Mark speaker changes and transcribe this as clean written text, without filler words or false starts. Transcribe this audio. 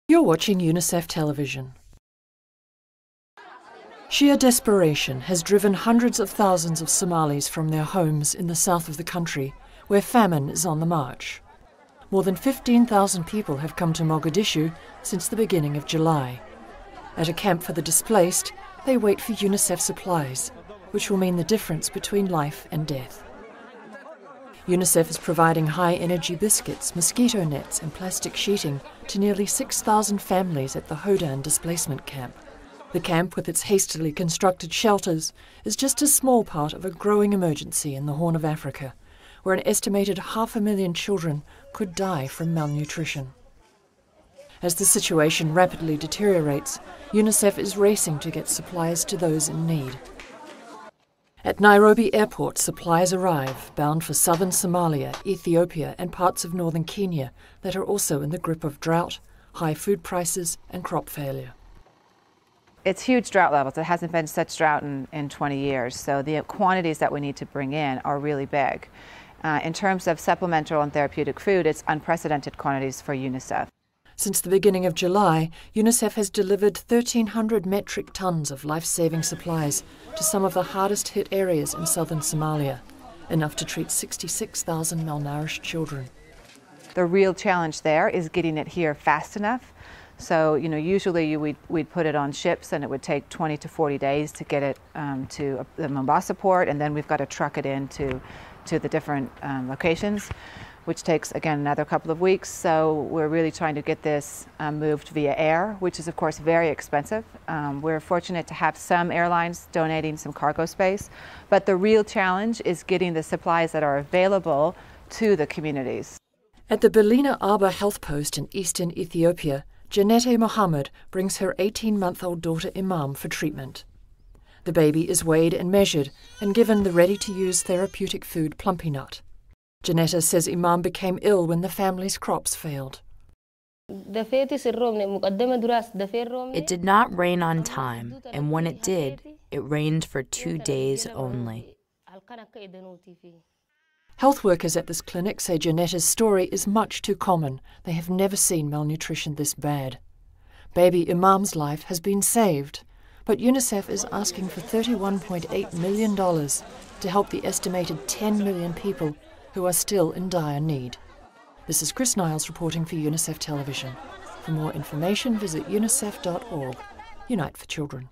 Speaker 1: You're watching UNICEF Television. Sheer desperation has driven hundreds of thousands of Somalis from their homes in the south of the country, where famine is on the march. More than 15,000 people have come to Mogadishu since the beginning of July. At a camp for the displaced, they wait for UNICEF supplies, which will mean the difference between life and death. UNICEF is providing high-energy biscuits, mosquito nets and plastic sheeting to nearly 6,000 families at the Hodan displacement camp. The camp, with its hastily constructed shelters, is just a small part of a growing emergency in the Horn of Africa, where an estimated 500,000 children could die from malnutrition. As the situation rapidly deteriorates, UNICEF is racing to get supplies to those in need. At Nairobi Airport, supplies arrive, bound for southern Somalia, Ethiopia and parts of northern Kenya that are also in the grip of drought, high food prices and crop failure.
Speaker 2: It's huge drought levels. There hasn't been such drought in 20 years, so the quantities that we need to bring in are really big. In terms of supplemental and therapeutic food, it's unprecedented quantities for UNICEF.
Speaker 1: Since the beginning of July, UNICEF has delivered 1,300 metric tons of life-saving supplies to some of the hardest-hit areas in southern Somalia, enough to treat 66,000 malnourished children.
Speaker 2: The real challenge there is getting it here fast enough. So, usually we'd put it on ships and it would take 20 to 40 days to get it to the Mombasa port, and then we've got to truck it into the different locations, which takes, again, another couple of weeks. So we're really trying to get this moved via air, which is, of course, very expensive. We're fortunate to have some airlines donating some cargo space, but the real challenge is getting the supplies that are available to the communities.
Speaker 1: At the Belina Aba health post in eastern Ethiopia, Janette Mohammed brings her 18-month-old daughter Imam for treatment. The baby is weighed and measured and given the ready-to-use therapeutic food Plumpy Nut. Janetta says Imam became ill when the family's crops failed.
Speaker 3: It
Speaker 4: did not rain on time, and when it did, it rained for 2 days only.
Speaker 1: Health workers at this clinic say Janetta's story is much too common. They have never seen malnutrition this bad. Baby Imam's life has been saved, but UNICEF is asking for $31.8 million to help the estimated 10 million people who are still in dire need. This is Chris Niles reporting for UNICEF Television. For more information, visit unicef.org. Unite for Children.